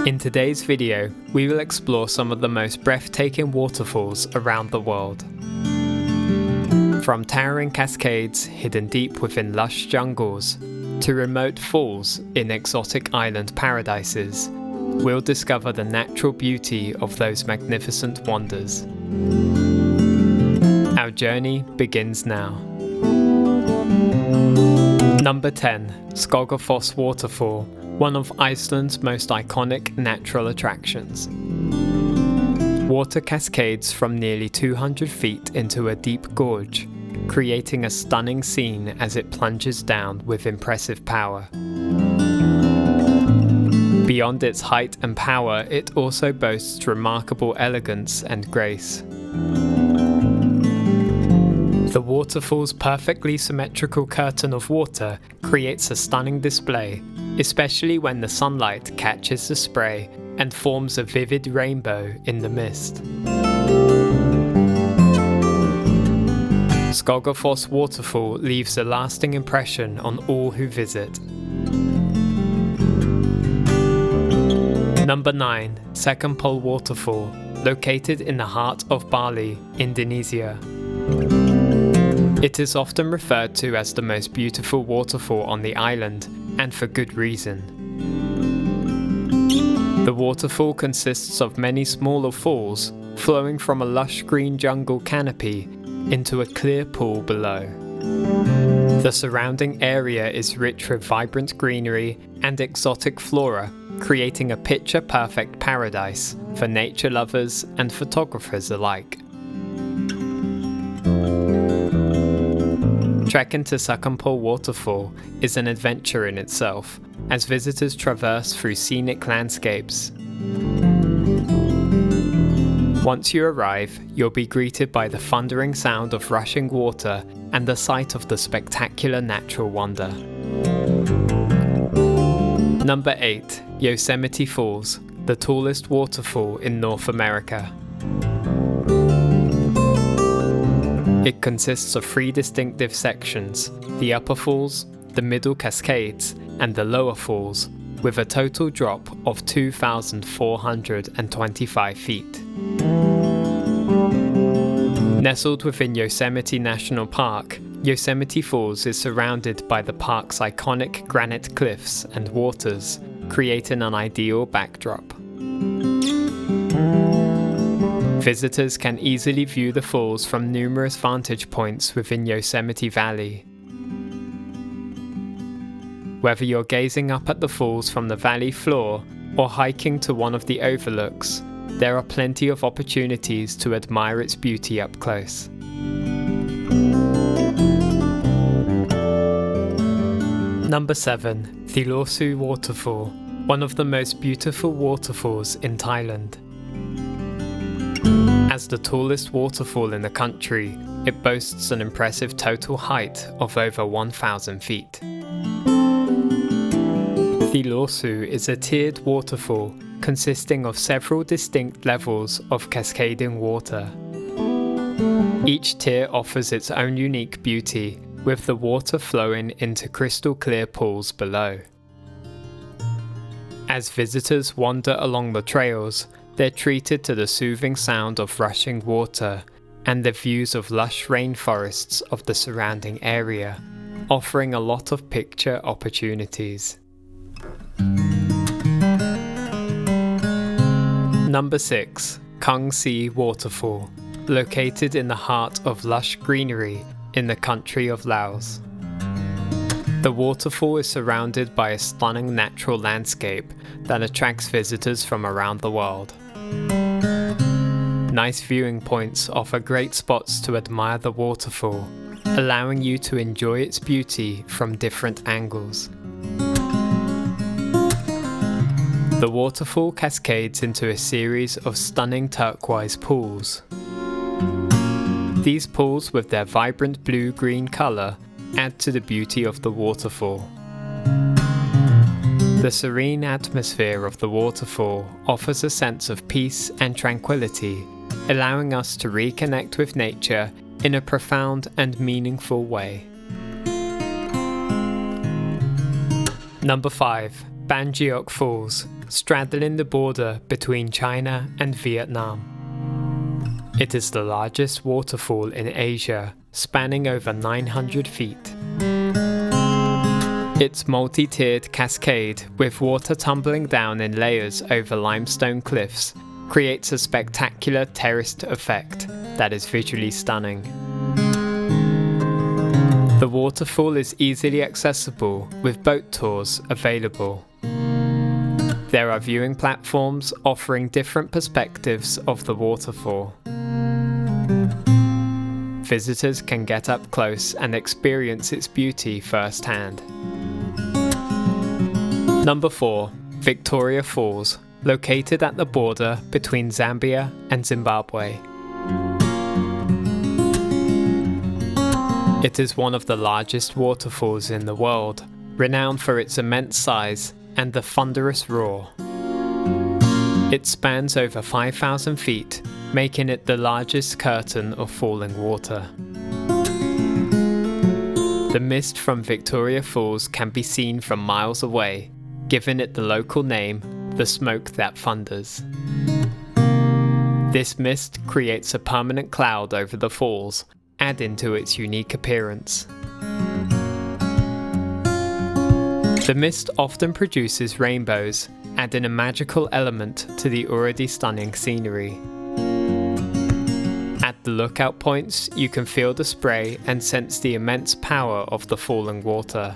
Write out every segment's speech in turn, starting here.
In today's video, we will explore some of the most breathtaking waterfalls around the world. From towering cascades hidden deep within lush jungles, to remote falls in exotic island paradises, we'll discover the natural beauty of those magnificent wonders. Our journey begins now. Number 10. Skogafoss Waterfall, one of Iceland's most iconic natural attractions. Water cascades from nearly 200 feet into a deep gorge, creating a stunning scene as it plunges down with impressive power. Beyond its height and power, it also boasts remarkable elegance and grace. The waterfall's perfectly symmetrical curtain of water creates a stunning display, especially when the sunlight catches the spray and forms a vivid rainbow in the mist. Skogafoss Waterfall leaves a lasting impression on all who visit. Number 9. Sekumpul Waterfall, located in the heart of Bali, Indonesia. It is often referred to as the most beautiful waterfall on the island, and for good reason. The waterfall consists of many smaller falls flowing from a lush green jungle canopy into a clear pool below. The surrounding area is rich with vibrant greenery and exotic flora, creating a picture-perfect paradise for nature lovers and photographers alike. Trekking to Sekumpul Waterfall is an adventure in itself, as visitors traverse through scenic landscapes. Once you arrive, you'll be greeted by the thundering sound of rushing water and the sight of the spectacular natural wonder. Number 8. Yosemite Falls, the tallest waterfall in North America. It consists of 3 distinctive sections: the upper falls, the middle cascades, and the lower falls, with a total drop of 2,425 feet. Nestled within Yosemite National Park, Yosemite Falls is surrounded by the park's iconic granite cliffs and waters, creating an ideal backdrop. Visitors can easily view the falls from numerous vantage points within Yosemite Valley. Whether you're gazing up at the falls from the valley floor or hiking to one of the overlooks, there are plenty of opportunities to admire its beauty up close. Number 7. Thi Lo Su Waterfall, one of the most beautiful waterfalls in Thailand. As the tallest waterfall in the country, it boasts an impressive total height of over 1,000 feet. Thi Lo Su is a tiered waterfall consisting of several distinct levels of cascading water. Each tier offers its own unique beauty, with the water flowing into crystal clear pools below. As visitors wander along the trails, they're treated to the soothing sound of rushing water and the views of lush rainforests of the surrounding area, offering a lot of picture opportunities. Number 6. Kuang Si Waterfall, located in the heart of lush greenery in the country of Laos. The waterfall is surrounded by a stunning natural landscape that attracts visitors from around the world. Nice viewing points offer great spots to admire the waterfall, allowing you to enjoy its beauty from different angles. The waterfall cascades into a series of stunning turquoise pools. These pools, with their vibrant blue-green colour, add to the beauty of the waterfall. The serene atmosphere of the waterfall offers a sense of peace and tranquility, allowing us to reconnect with nature in a profound and meaningful way. Number 5. Gioc Falls, straddling the border between China and Vietnam. It is the largest waterfall in Asia, spanning over 900 feet. Its multi-tiered cascade, with water tumbling down in layers over limestone cliffs, creates a spectacular terraced effect that is visually stunning. The waterfall is easily accessible, with boat tours available. There are viewing platforms offering different perspectives of the waterfall. Visitors can get up close and experience its beauty firsthand. Number 4. Victoria Falls, located at the border between Zambia and Zimbabwe. It is one of the largest waterfalls in the world, renowned for its immense size and the thunderous roar. It spans over 5,000 feet, making it the largest curtain of falling water. The mist from Victoria Falls can be seen from miles away, giving it the local name, the smoke that thunders. This mist creates a permanent cloud over the falls, adding to its unique appearance. The mist often produces rainbows, adding a magical element to the already stunning scenery. At the lookout points, you can feel the spray and sense the immense power of the falling water.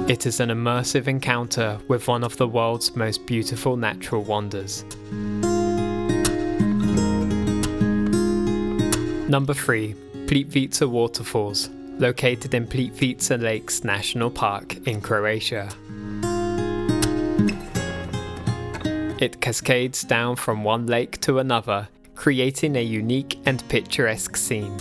It is an immersive encounter with one of the world's most beautiful natural wonders. Number 3. Plitvice Waterfalls, located in Plitvice Lakes National Park in Croatia. It cascades down from one lake to another, creating a unique and picturesque scene.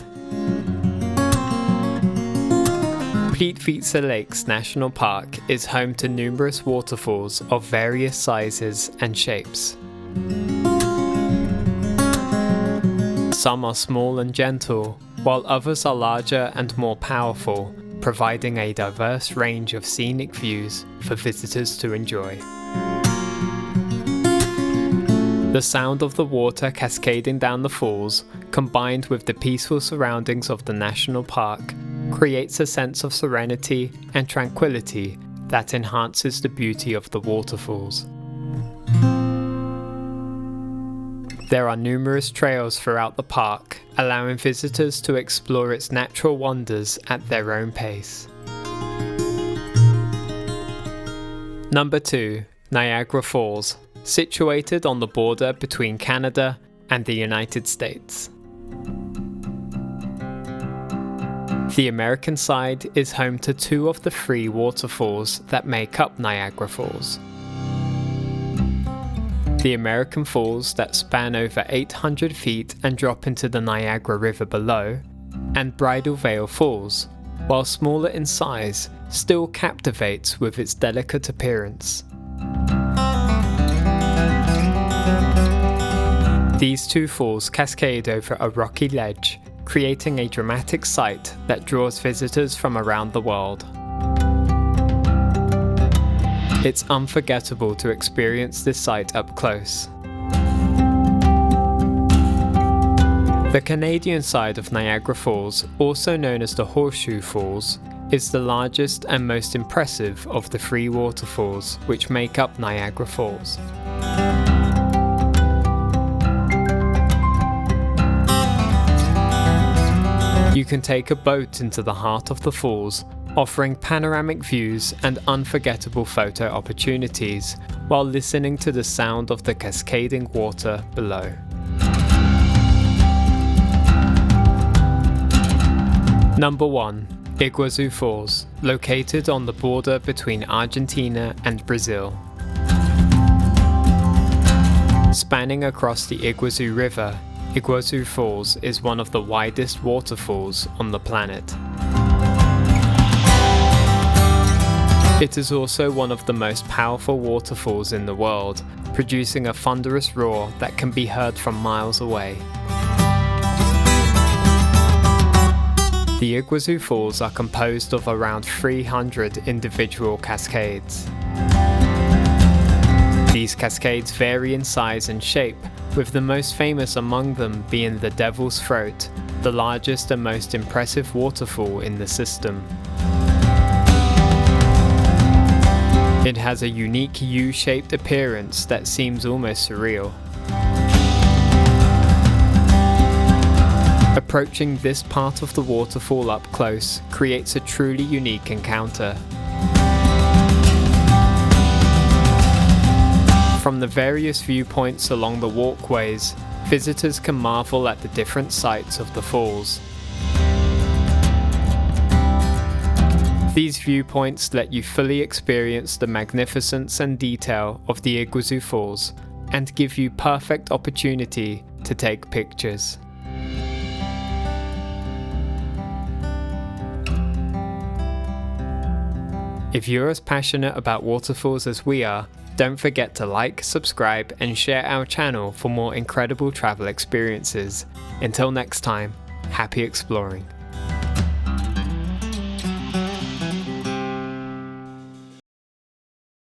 Plitvice Lakes National Park is home to numerous waterfalls of various sizes and shapes. Some are small and gentle, while others are larger and more powerful, providing a diverse range of scenic views for visitors to enjoy. The sound of the water cascading down the falls, combined with the peaceful surroundings of the national park, creates a sense of serenity and tranquility that enhances the beauty of the waterfalls. There are numerous trails throughout the park, allowing visitors to explore its natural wonders at their own pace. Number 2. Niagara Falls, situated on the border between Canada and the United States. The American side is home to 2 of the 3 waterfalls that make up Niagara Falls. The American Falls that span over 800 feet and drop into the Niagara River below, and Bridal Veil Falls, while smaller in size, still captivates with its delicate appearance. These 2 falls cascade over a rocky ledge, creating a dramatic sight that draws visitors from around the world. It's unforgettable to experience this sight up close. The Canadian side of Niagara Falls, also known as the Horseshoe Falls, is the largest and most impressive of the 3 waterfalls which make up Niagara Falls. You can take a boat into the heart of the falls, offering panoramic views and unforgettable photo opportunities while listening to the sound of the cascading water below. Number 1. Iguazu Falls, located on the border between Argentina and Brazil. Spanning across the Iguazu River, Iguazu Falls is one of the widest waterfalls on the planet. It is also one of the most powerful waterfalls in the world, producing a thunderous roar that can be heard from miles away. The Iguazu Falls are composed of around 300 individual cascades. These cascades vary in size and shape, with the most famous among them being the Devil's Throat, the largest and most impressive waterfall in the system. It has a unique U-shaped appearance that seems almost surreal. Approaching this part of the waterfall up close creates a truly unique encounter. From the various viewpoints along the walkways, visitors can marvel at the different sights of the falls. These viewpoints let you fully experience the magnificence and detail of the Iguazu Falls and give you perfect opportunity to take pictures. If you're as passionate about waterfalls as we are, don't forget to like, subscribe, and share our channel for more incredible travel experiences. Until next time, happy exploring.